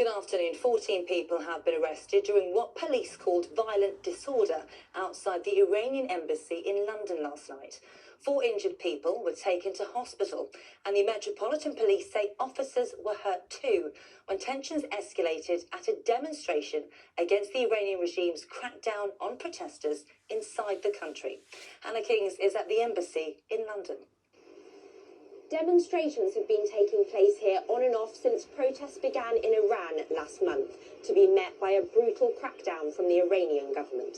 Good afternoon. 14 people have been arrested during what police called violent disorder outside the Iranian embassy in London last night. 4 injured people were taken to hospital, and the Metropolitan Police say officers were hurt too when tensions escalated at a demonstration against the Iranian regime's crackdown on protesters inside the country. Hannah Kings is at the embassy in London. Demonstrations have been taking place here on and off since protests began in Iran last month, to be met by a brutal crackdown from the Iranian government.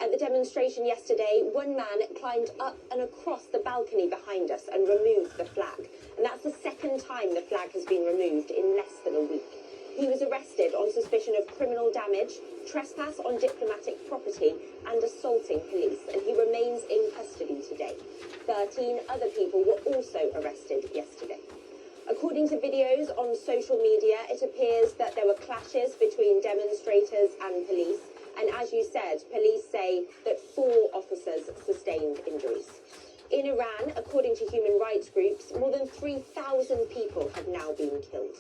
At the demonstration yesterday, one man climbed up and across the balcony behind us and removed the flag. And that's the second time the flag has been removed in less than a week. He was arrested on suspicion of criminal damage, trespass on diplomatic property and assaulting police, and he remains in custody today. 13 other people were also arrested yesterday. According to videos on social media, it appears that there were clashes between demonstrators and police, and as you said, police say that 4 officers sustained injuries. In Iran, according to human rights groups, more than 3,000 people have now been killed.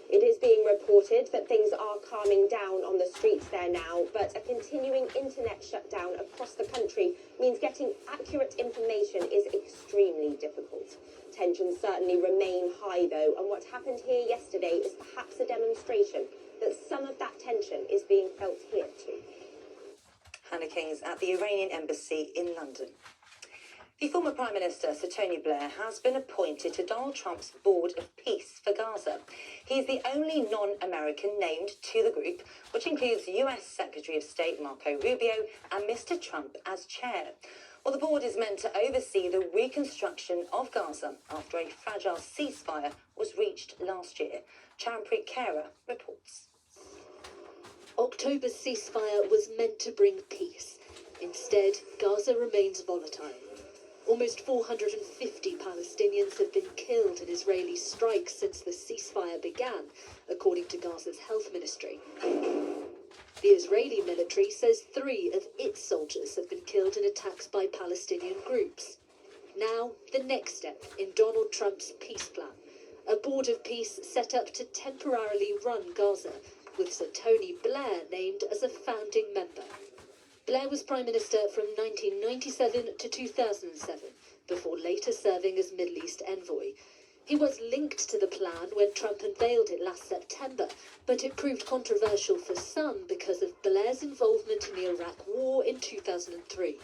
It is being reported that things are calming down on the streets there now, but a continuing internet shutdown across the country means getting accurate information is extremely difficult. Tensions certainly remain high though, and what happened here yesterday is perhaps a demonstration that some of that tension is being felt here too. Hannah Kings at the Iranian embassy in London. The former Prime Minister, Sir Tony Blair, has been appointed to Donald Trump's Board of Peace for Gaza. He is the only non-American named to the group, which includes US Secretary of State Marco Rubio and Mr. Trump as chair. Well, the board is meant to oversee the reconstruction of Gaza after a fragile ceasefire was reached last year. Champri Kara reports. October's ceasefire was meant to bring peace. Instead, Gaza remains volatile. Almost 450 Palestinians have been killed in Israeli strikes since the ceasefire began, according to Gaza's health ministry. The Israeli military says 3 of its soldiers have been killed in attacks by Palestinian groups. Now, the next step in Donald Trump's peace plan, a board of peace set up to temporarily run Gaza, with Sir Tony Blair named as a founding member. Blair was Prime Minister from 1997 to 2007, before later serving as Middle East envoy. He was linked to the plan when Trump unveiled it last September, but it proved controversial for some because of Blair's involvement in the Iraq War in 2003.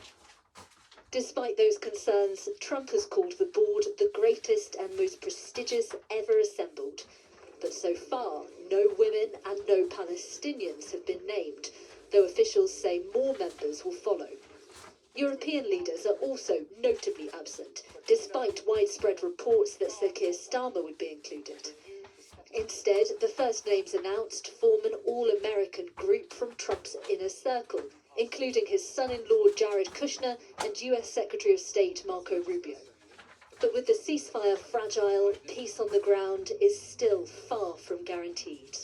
Despite those concerns, Trump has called the board the greatest and most prestigious ever assembled. But so far, no women and no Palestinians have been named, though officials say more members will follow. European leaders are also notably absent, despite widespread reports that Sir Keir Starmer would be included. Instead, the first names announced form an all-American group from Trump's inner circle, including his son-in-law Jared Kushner and US Secretary of State Marco Rubio. But with the ceasefire fragile, peace on the ground is still far from guaranteed.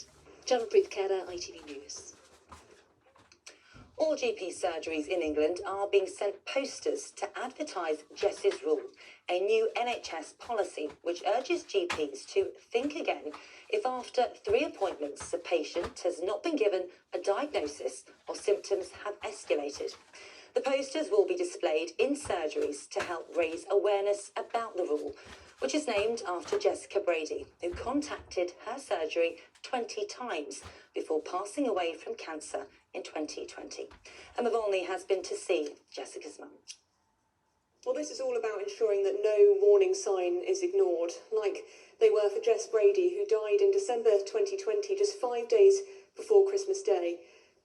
Janpreet Kera, ITV News. All GP surgeries in England are being sent posters to advertise Jess's Rule, a new NHS policy which urges GPs to think again if after 3 appointments a patient has not been given a diagnosis or symptoms have escalated. The posters will be displayed in surgeries to help raise awareness about the rule, which is named after Jessica Brady, who contacted her surgery 20 times before passing away from cancer in 2020. Emma Volney has been to see Jessica's mum. Well, this is all about ensuring that no warning sign is ignored, like they were for Jess Brady, who died in December 2020, just 5 days before Christmas Day,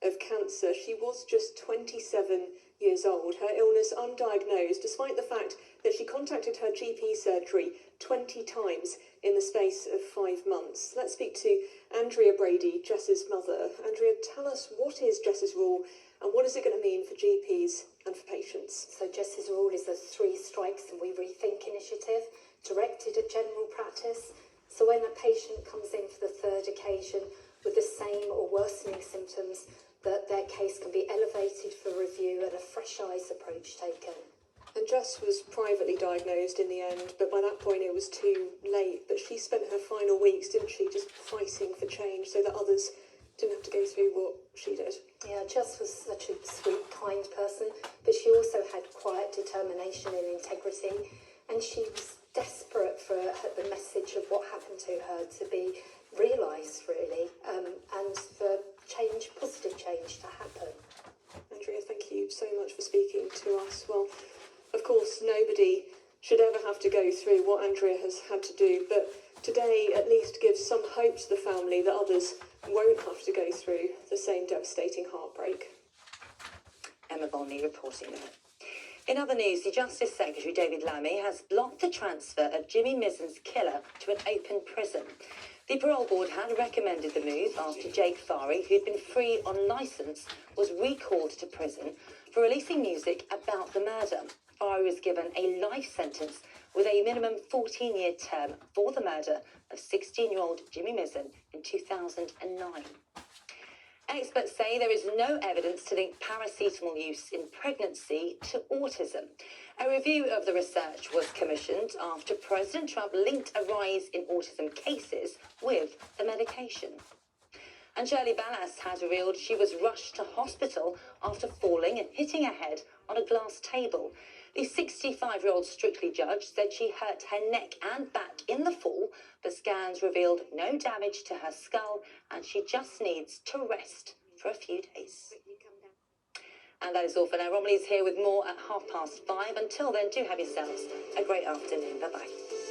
of cancer. She was just 27 years old, her illness undiagnosed, despite the fact that she contacted her GP surgery 20 times in the space of 5 months. Let's speak to Andrea Brady, Jess's mother. Andrea, tell us, what is Jess's Rule and what is it going to mean for GPs and for patients? So Jess's Rule is a 3 strikes and we rethink initiative directed at general practice. So when a patient comes in for the 3rd occasion with the same or worsening symptoms, that their case can be elevated for review and a fresh eyes approach taken. And Jess was privately diagnosed in the end, but by that point it was too late. But she spent her final weeks, didn't she, just fighting for change so that others didn't have to go through what she did. Yeah, Jess was such a sweet, kind person, but she also had quiet determination and integrity, and she was desperate for the message of what happened to her to be realised, really, and for change, positive change to happen. Andrea, thank you so much for speaking to us. Well, of course, nobody should ever have to go through what Andrea has had to do, but today at least gives some hope to the family that others won't have to go through the same devastating heartbreak. Emma Bonney reporting that. In other news, the Justice Secretary David Lammy has blocked the transfer of Jimmy Mizen's killer to an open prison. The parole board had recommended the move after Jake Farry, who'd been free on licence, was recalled to prison for releasing music about the murder. Farry was given a life sentence with a minimum 14-year term for the murder of 16-year-old Jimmy Mizen in 2009. Experts say there is no evidence to link paracetamol use in pregnancy to autism. A review of the research was commissioned after President Trump linked a rise in autism cases with the medication. And Shirley Ballas has revealed she was rushed to hospital after falling and hitting her head on a glass table. The 65-year-old Strictly judge said she hurt her neck and back in the fall, but scans revealed no damage to her skull and she just needs to rest for a few days. And that is all for now. Romilly's here with more at 5:30. Until then, do have yourselves a great afternoon. Bye-bye.